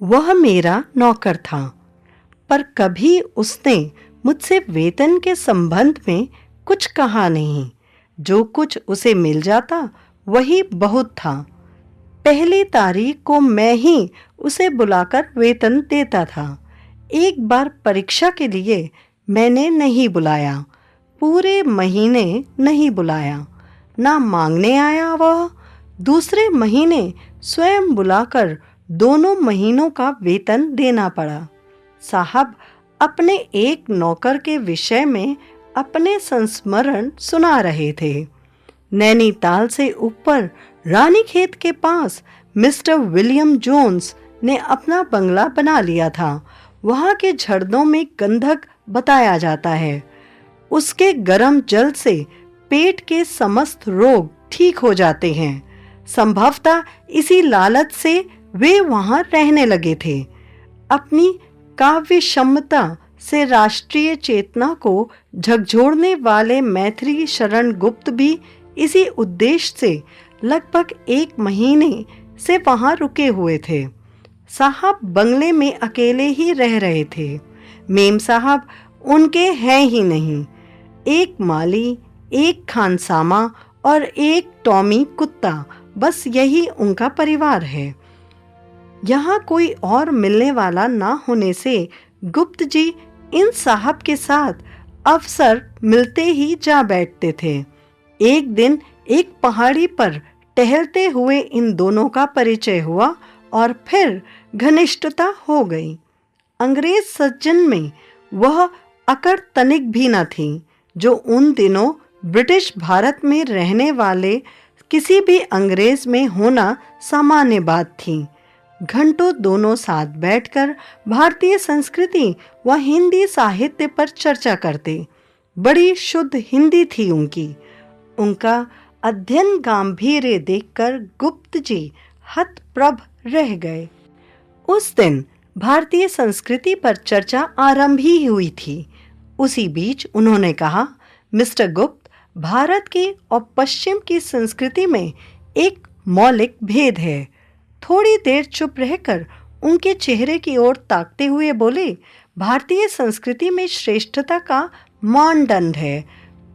वह मेरा नौकर था, पर कभी उसने मुझसे वेतन के संबंध में कुछ कहा नहीं। जो कुछ उसे मिल जाता वही बहुत था। पहली तारीख को मैं ही उसे बुलाकर वेतन देता था। एक बार परीक्षा के लिए मैंने नहीं बुलाया, पूरे महीने नहीं बुलाया, ना मांगने आया वह। दूसरे महीने स्वयं बुलाकर दोनों महीनों का वेतन देना पड़ा। साहब अपने एक नौकर के विषय में अपने संस्मरण सुना रहे थे। नैनीताल से ऊपर रानीखेत के पास मिस्टर विलियम जोन्स ने अपना बंगला बना लिया था। वहाँ के झरनों में गंधक बताया जाता है। उसके गर्म जल से पेट के समस्त रोग ठीक हो जाते हैं। संभवतः इसी लालच से वे वहाँ रहने लगे थे। अपनी काव्य क्षमता से राष्ट्रीय चेतना को झकझोरने वाले मैथिली शरण गुप्त भी इसी उद्देश्य से लगभग 1 महीने से वहां रुके हुए थे। साहब बंगले में अकेले ही रह रहे थे। मेम साहब उनके हैं ही नहीं। एक माली, एक खानसामा और एक टॉमी कुत्ता, बस यही उनका परिवार है। यहाँ कोई और मिलने वाला ना होने से गुप्त जी इन साहब के साथ अक्सर मिलते ही जा बैठते थे। एक दिन एक पहाड़ी पर टहलते हुए इन दोनों का परिचय हुआ और फिर घनिष्ठता हो गई। अंग्रेज सज्जन में वह अकड़ तनिक भी न थी, जो उन दिनों ब्रिटिश भारत में रहने वाले किसी भी अंग्रेज में होना सामान्य बात थी। घंटों दोनों साथ बैठकर भारतीय संस्कृति व हिंदी साहित्य पर चर्चा करते। बड़ी शुद्ध हिंदी थी उनकी। उनका अध्ययन गांभीर्य देखकर गुप्त जी हतप्रभ रह गए। उस दिन भारतीय संस्कृति पर चर्चा आरंभ ही हुई थी। उसी बीच उन्होंने कहा, मिस्टर गुप्त, भारत की और पश्चिम की संस्कृति में एक मौलिक भेद है। थोड़ी देर चुप रहकर उनके चेहरे की ओर ताकते हुए बोले, भारतीय संस्कृति में श्रेष्ठता का मानदंड है,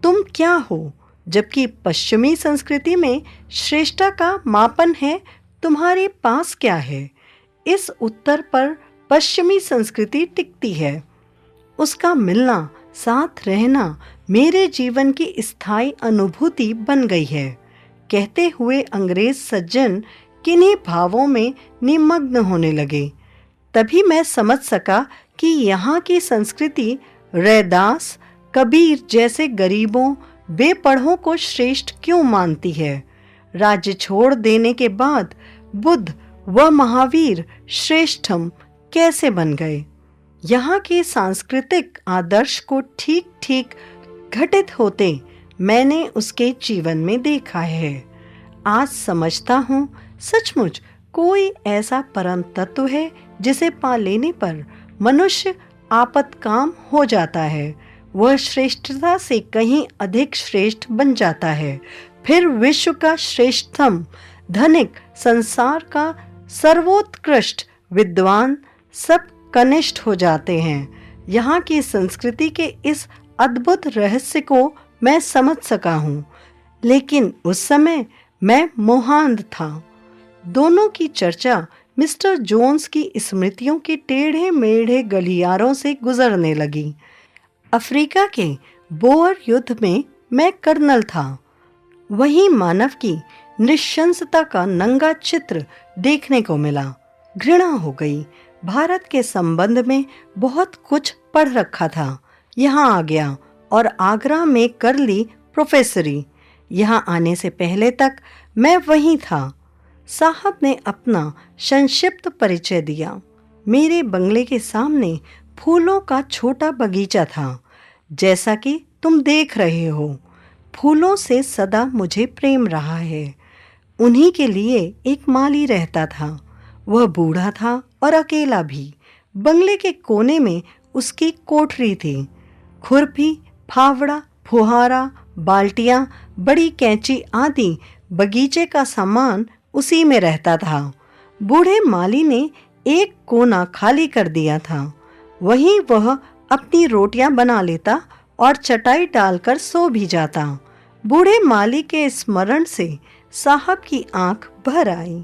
तुम क्या हो? जबकि पश्चिमी संस्कृति में श्रेष्ठता का मापन है, तुम्हारे पास क्या है? इस उत्तर पर पश्चिमी संस्कृति टिकती है। उसका मिलना, साथ रहना मेरे जीवन की स्थायी अनुभूति बन गई है। कहते हुए अंग्रेज सज्जन किन्हीं भावों में निमग्न होने लगे। तभी मैं समझ सका कि यहाँ की संस्कृति रैदास, कबीर जैसे गरीबों, बेपढ़ों को श्रेष्ठ क्यों मानती है। राज्य छोड़ देने के बाद बुद्ध व महावीर श्रेष्ठम कैसे बन गए। यहाँ के सांस्कृतिक आदर्श को ठीक ठीक घटित होते मैंने उसके जीवन में देखा है। आज समझता हूँ, सचमुच कोई ऐसा परम तत्व है जिसे पा लेने पर मनुष्य आपतकाम हो जाता है। वह श्रेष्ठता से कहीं अधिक श्रेष्ठ बन जाता है। फिर विश्व का श्रेष्ठतम धनिक, संसार का सर्वोत्कृष्ट विद्वान सब कनिष्ठ हो जाते हैं। यहाँ की संस्कृति के इस अद्भुत रहस्य को मैं समझ सका हूँ, लेकिन उस समय मैं मोहांध था। दोनों की चर्चा मिस्टर जोन्स की स्मृतियों के टेढ़े मेढ़े गलियारों से गुजरने लगी। अफ्रीका के बोअर युद्ध में मैं कर्नल था। वहीं मानव की नृशंसता का नंगा चित्र देखने को मिला। घृणा हो गई। भारत के संबंध में बहुत कुछ पढ़ रखा था। यहाँ आ गया और आगरा में कर ली प्रोफेसरी। यहाँ आने से पहले तक मैं वहीं था। साहब ने अपना संक्षिप्त परिचय दिया। मेरे बंगले के सामने फूलों का छोटा बगीचा था, जैसा कि तुम देख रहे हो। फूलों से सदा मुझे प्रेम रहा है। उन्हीं के लिए एक माली रहता था। वह बूढ़ा था और अकेला भी। बंगले के कोने में उसकी कोठरी थी। खुरपी, फावड़ा, फुहारा, बाल्टियां, बड़ी कैंची आदि बगीचे का सामान उसी में रहता था। बूढ़े माली ने एक कोना खाली कर दिया था। वहीं वह अपनी रोटियां बना लेता और चटाई डालकर सो भी जाता। बूढ़े माली के स्मरण से साहब की आंख भर आई।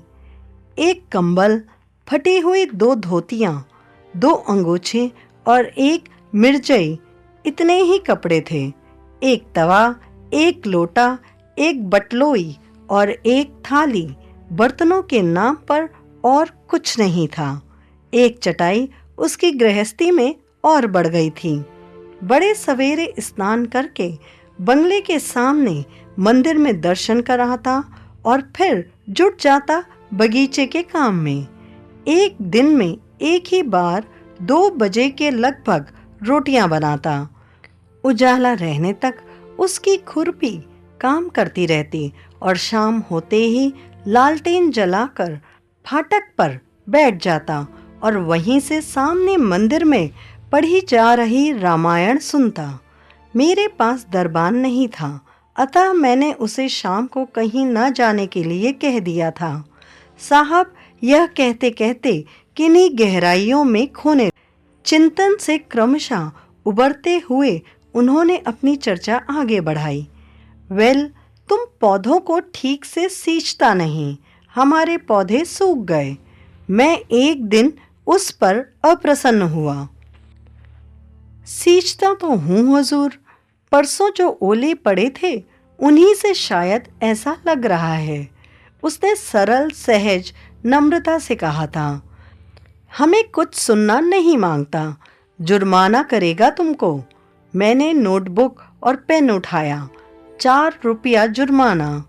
एक कंबल, फटी हुई 2 धोतियां, 2 अंगोछे और एक मिर्जई, इतने ही कपड़े थे। एक तवा, एक लोटा, एक बटलोई और एक थाली, बर्तनों के नाम पर और कुछ नहीं था। एक चटाई उसकी गृहस्थी में और बढ़ गई थी। बड़े सवेरे स्नान करके बंगले के सामने मंदिर में दर्शन कर आता और फिर जुट जाता बगीचे के काम में। एक दिन में एक ही बार 2 बजे के लगभग रोटियां बनाता। उजाला रहने तक उसकी खुरपी काम करती रहती और शाम होते ही लालटेन जलाकर फाटक पर बैठ जाता और वहीं से सामने मंदिर में पढ़ी जा रही रामायण सुनता। मेरे पास दरबान नहीं था, अतः मैंने उसे शाम को कहीं न जाने के लिए कह दिया था। साहब यह कहते कहते किन्हीं गहराइयों में खोने चिंतन से क्रमशः उबरते हुए उन्होंने अपनी चर्चा आगे बढ़ाई। वेल, तुम पौधों को ठीक से सींचता नहीं, हमारे पौधे सूख गए। मैं एक दिन उस पर अप्रसन्न हुआ। सींचता तो हूँ हुजूर, परसों जो ओले पड़े थे उन्हीं से शायद ऐसा लग रहा है, उसने सरल सहज नम्रता से कहा था। हमें कुछ सुनना नहीं मांगता, जुर्माना करेगा तुमको। मैंने नोटबुक और पेन उठाया। 4 रुपया जुर्माना।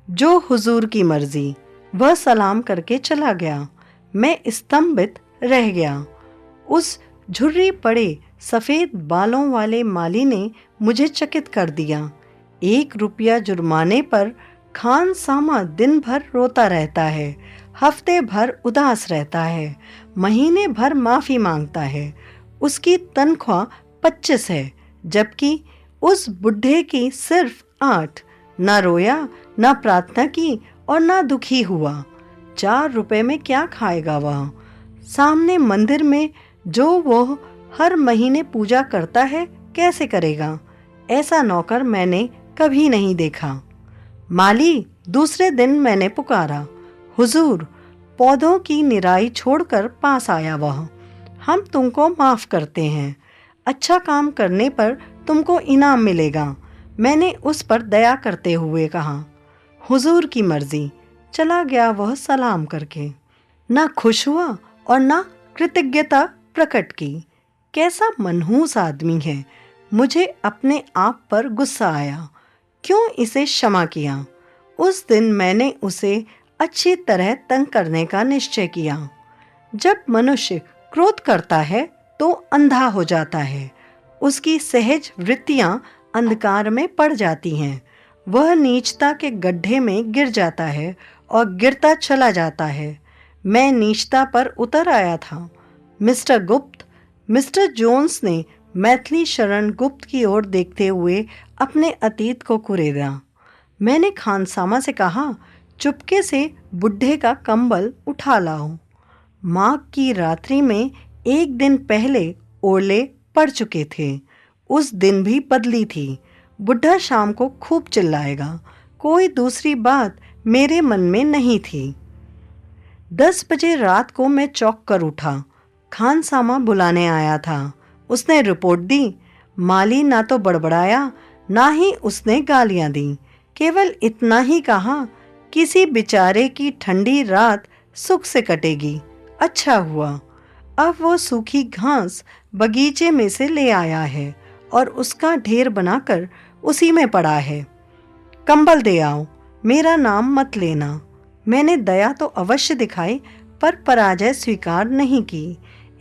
जो हुजूर की मर्जी। वह सलाम करके चला गया। मैं स्तंभित रह गया। उस झुर्री पड़े सफ़ेद बालों वाले माली ने मुझे चकित कर दिया। 1 रुपया जुर्माने पर खानसामा दिन भर रोता रहता है, हफ्ते भर उदास रहता है, महीने भर माफ़ी मांगता है। उसकी तनख्वाह 25 है, जबकि उस बुढ़े की सिर्फ 8। ना रोया, ना प्रार्थना की और ना दुखी हुआ। 4 रुपए में क्या खाएगा वह? सामने मंदिर में जो वह हर महीने पूजा करता है, कैसे करेगा? ऐसा नौकर मैंने कभी नहीं देखा। माली, दूसरे दिन मैंने पुकारा। हुजूर, पौधों की निराई छोड़कर पास आया वह। हम तुमको माफ़ करते हैं, अच्छा काम करने पर तुमको इनाम मिलेगा। मैंने उस पर दया करते हुए कहा। हुजूर की मर्जी। चला गया वह सलाम करके। ना खुश हुआ और ना कृतज्ञता प्रकट की। कैसा मनहूस आदमी है। मुझे अपने आप पर गुस्सा आया। क्यों इसे क्षमा किया? उस दिन मैंने उसे अच्छी तरह तंग करने का निश्चय किया। जब मनुष्य क्रोध करता है तो अंधा हो जाता है। उसकी सहज वृत्तियां अंधकार में पड़ जाती हैं। वह नीचता के गड्ढे में गिर जाता है और गिरता चला जाता है। मैं नीचता पर उतर आया था। मिस्टर गुप्त, मिस्टर जोन्स ने मैथिली शरण गुप्त की ओर देखते हुए अपने अतीत को कुरेदा। मैंने खानसामा से कहा, चुपके से बुढ़े का कंबल उठा लाओ। माघ की रात्रि में एक दिन पहले ओले पड़ चुके थे। उस दिन भी बदली थी। बुढ़ा शाम को खूब चिल्लाएगा। कोई दूसरी बात मेरे मन में नहीं थी। 10 बजे रात को मैं चौंक कर उठा। खानसामा बुलाने आया था। उसने रिपोर्ट दी। माली ना तो बड़बड़ाया, ना ही उसने गालियां दी। केवल इतना ही कहा, किसी बेचारे की ठंडी रात सुख से कटेगी। अच्छा हुआ। अब वो सूखी घास बगीचे में से ले आया है और उसका ढेर बनाकर उसी में पड़ा है। कंबल दे आओ, मेरा नाम मत लेना। मैंने दया तो अवश्य दिखाई, पर पराजय स्वीकार नहीं की।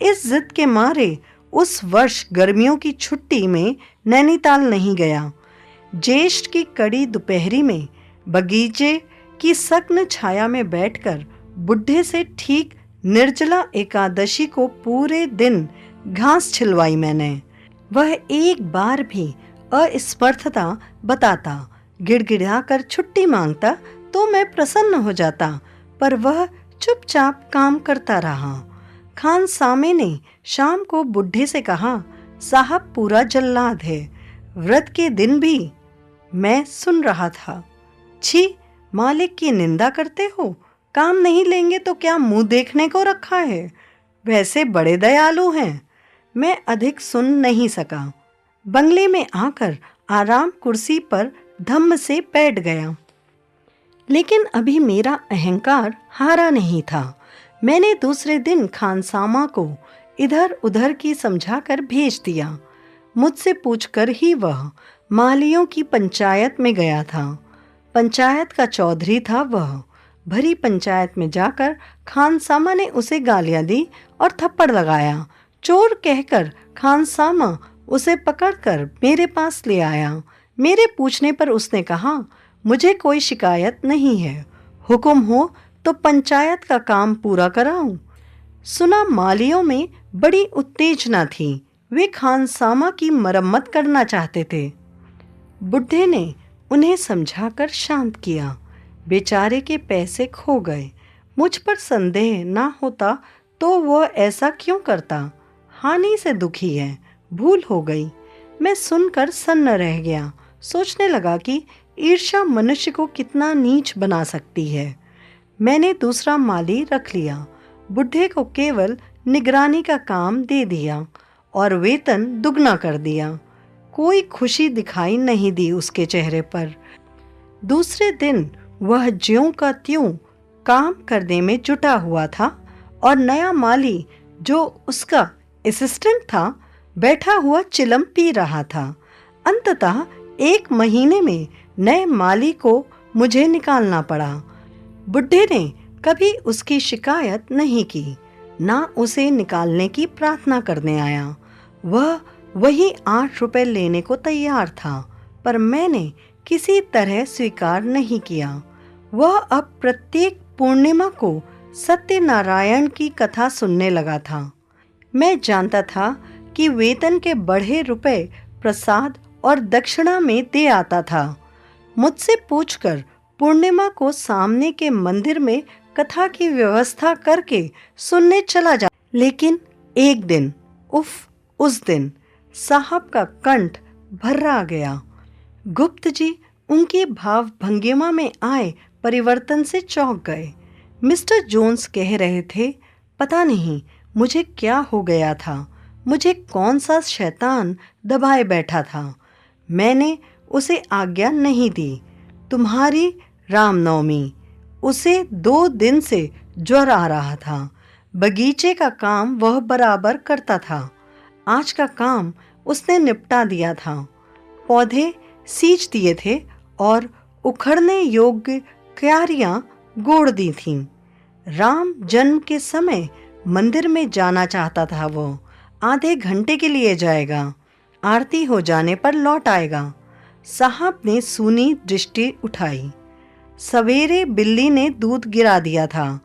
इस जिद के मारे उस वर्ष गर्मियों की छुट्टी में नैनीताल नहीं गया। ज्येष्ठ की कड़ी दोपहरी में बगीचे की सघन छाया में बैठकर बुढ़े से ठीक निर्जला एकादशी को पूरे दिन घास छिलवाई मैंने। वह एक बार भी असमर्थता बताता, गिड़गिड़ाकर छुट्टी मांगता तो मैं प्रसन्न हो जाता, पर वह चुपचाप काम करता रहा। खान सामे ने शाम को बुढ़े से कहा, साहब पूरा जल्लाद है, व्रत के दिन भी। मैं सुन रहा था। छी, मालिक की निंदा करते हो, काम नहीं लेंगे तो क्या मुंह देखने को रखा है, वैसे बड़े दयालु हैं। मैं अधिक सुन नहीं सका। बंगले में आकर आराम कुर्सी पर धम्म से बैठ गया। लेकिन अभी मेरा अहंकार हारा नहीं था। मैंने दूसरे दिन खानसामा को इधर उधर की समझाकर भेज दिया। मुझसे पूछकर ही वह मालियों की पंचायत में गया था। पंचायत का चौधरी था वह। भरी पंचायत में जाकर खानसामा ने उसे गालियां दी और थप्पड़ लगाया। चोर कहकर खानसामा उसे पकड़कर मेरे पास ले आया। मेरे पूछने पर उसने कहा, मुझे कोई शिकायत नहीं है, हुक्म हो तो पंचायत का काम पूरा कराऊं। सुना मालियों में बड़ी उत्तेजना थी। वे खानसामा की मरम्मत करना चाहते थे। बुढ़े ने उन्हें समझाकर शांत किया। बेचारे के पैसे खो गए। मुझ पर संदेह ना होता तो वह ऐसा क्यों करता। हानि से दुखी है, भूल हो गई। मैं सुनकर सन्न रह गया। सोचने लगा कि ईर्ष्या मनुष्य को कितना नीच बना सकती है। मैंने दूसरा माली रख लिया। बुढ़े को केवल निगरानी का काम दे दिया और वेतन दुगना कर दिया। कोई खुशी दिखाई नहीं दी उसके चेहरे पर। दूसरे दिन वह ज्यों का त्यों काम करने में जुटा हुआ था और नया माली जो उसका असिस्टेंट था बैठा हुआ चिलम पी रहा था। अंततः 1 महीने में नए माली को मुझे निकालना पड़ा। बुढ़े ने कभी उसकी शिकायत नहीं की, ना उसे निकालने की प्रार्थना करने आया। वह वही 8 रुपए लेने को तैयार था, पर मैंने किसी तरह स्वीकार नहीं किया। वह अब प्रत्येक पूर्णिमा को सत्यनारायण की कथा सुनने लगा था। मैं जानता था कि वेतन के बढ़े रुपए प्रसाद और दक्षिणा में दे आता था। मुझसे पूछकर पूर्णिमा को सामने के मंदिर में कथा की व्यवस्था करके सुनने चला जा। लेकिन एक दिन, उस दिन साहब का कंठ भर्रा गया। गुप्त जी उनकी भाव भंगिमा में आए परिवर्तन से चौंक गए। मिस्टर जोन्स कह रहे थे, पता नहीं मुझे क्या हो गया था, मुझे कौन सा शैतान दबाए बैठा था। मैंने उसे आज्ञा नहीं दी। तुम्हारी रामनवमी। उसे 2 दिन से ज्वर आ रहा था। बगीचे का काम वह बराबर करता था। आज का काम उसने निपटा दिया था। पौधे सींच दिए थे और उखड़ने योग्य क्यारियां गोड़ दी थीं। राम जन्म के समय मंदिर में जाना चाहता था। वो आधे घंटे के लिए जाएगा, आरती हो जाने पर लौट आएगा। साहब ने सूनी दृष्टि उठाई। सवेरे बिल्ली ने दूध गिरा दिया था।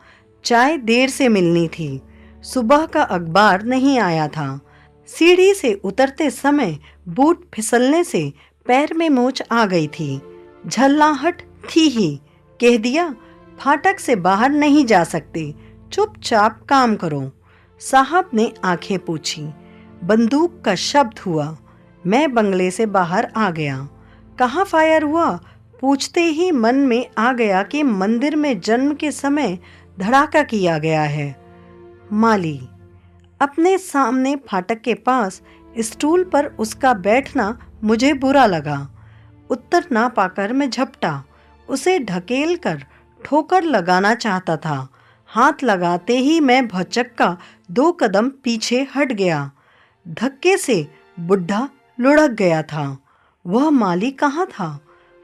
चाय देर से मिलनी थी। सुबह का अखबार नहीं आया था। सीढ़ी से उतरते समय बूट फिसलने से पैर में मोच आ गई थी। झल्लाहट थी ही। कह दिया, फाटक से बाहर नहीं जा सकते, चुपचाप काम करो। साहब ने आंखें पूछी। बंदूक का शब्द हुआ। मैं बंगले से बाहर आ गया। कहाँ फायर हुआ, पूछते ही मन में आ गया कि मंदिर में जन्म के समय धड़ाका किया गया है। माली अपने सामने फाटक के पास स्टूल पर उसका बैठना मुझे बुरा लगा। उत्तर ना पाकर मैं झपटा। उसे ढकेल कर ठोकर लगाना चाहता था। हाथ लगाते ही मैं भौचक्का 2 कदम पीछे हट गया। धक्के से बुढ़ा लुढ़क गया था। वह माली कहाँ था?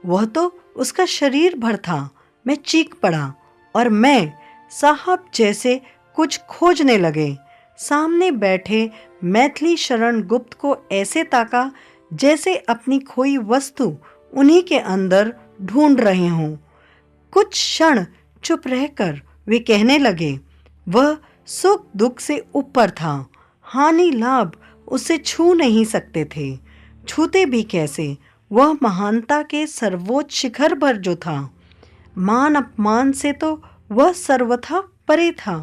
वह तो उसका शरीर भर था। मैं चीख पड़ा और मैं साहब जैसे कुछ खोजने लगे। सामने बैठे मैथिली शरण गुप्त को ऐसे ताका जैसे अपनी खोई वस्तु उन्हीं के अंदर ढूंढ रहे हों। कुछ क्षण चुप रहकर वे कहने लगे, वह सुख दुख से ऊपर था। हानि लाभ उसे छू नहीं सकते थे। छूते भी कैसे? वह महानता के सर्वोच्च शिखर पर जो था। मान अपमान से तो वह सर्वथा परे था।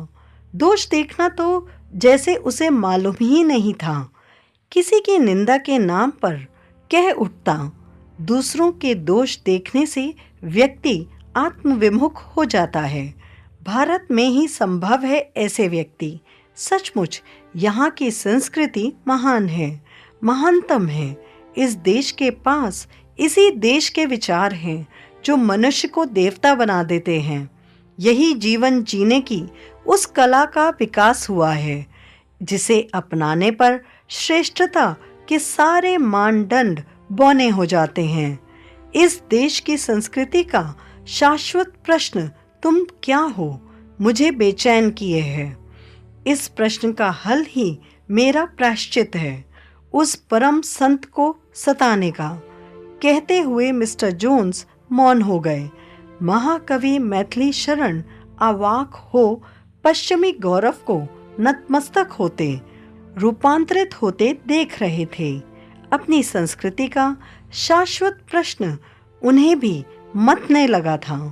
दोष देखना तो जैसे उसे मालूम ही नहीं था। किसी की निंदा के नाम पर कह उठता। दूसरों के दोष देखने से व्यक्ति आत्मविमुख हो जाता है। भारत में ही संभव है ऐसे व्यक्ति। सचमुच यहाँ की संस्कृति महान है, महानतम है। इस देश के पास इसी देश के विचार हैं जो मनुष्य को देवता बना देते हैं। यही जीवन जीने की उस कला का विकास हुआ है जिसे अपनाने पर श्रेष्ठता के सारे मानदंड बौने हो जाते हैं। इस देश की संस्कृति का शाश्वत प्रश्न तुम क्या हो, मुझे बेचैन किए है। इस प्रश्न का हल ही मेरा प्रायश्चित है, उस परम संत को सताने का। कहते हुए मिस्टर जोन्स मौन हो गए। महाकवि मैथिली शरण अवाक हो पश्चिमी गौरव को नतमस्तक होते, रूपांतरित होते देख रहे थे। अपनी संस्कृति का शाश्वत प्रश्न उन्हें भी मतने लगा था।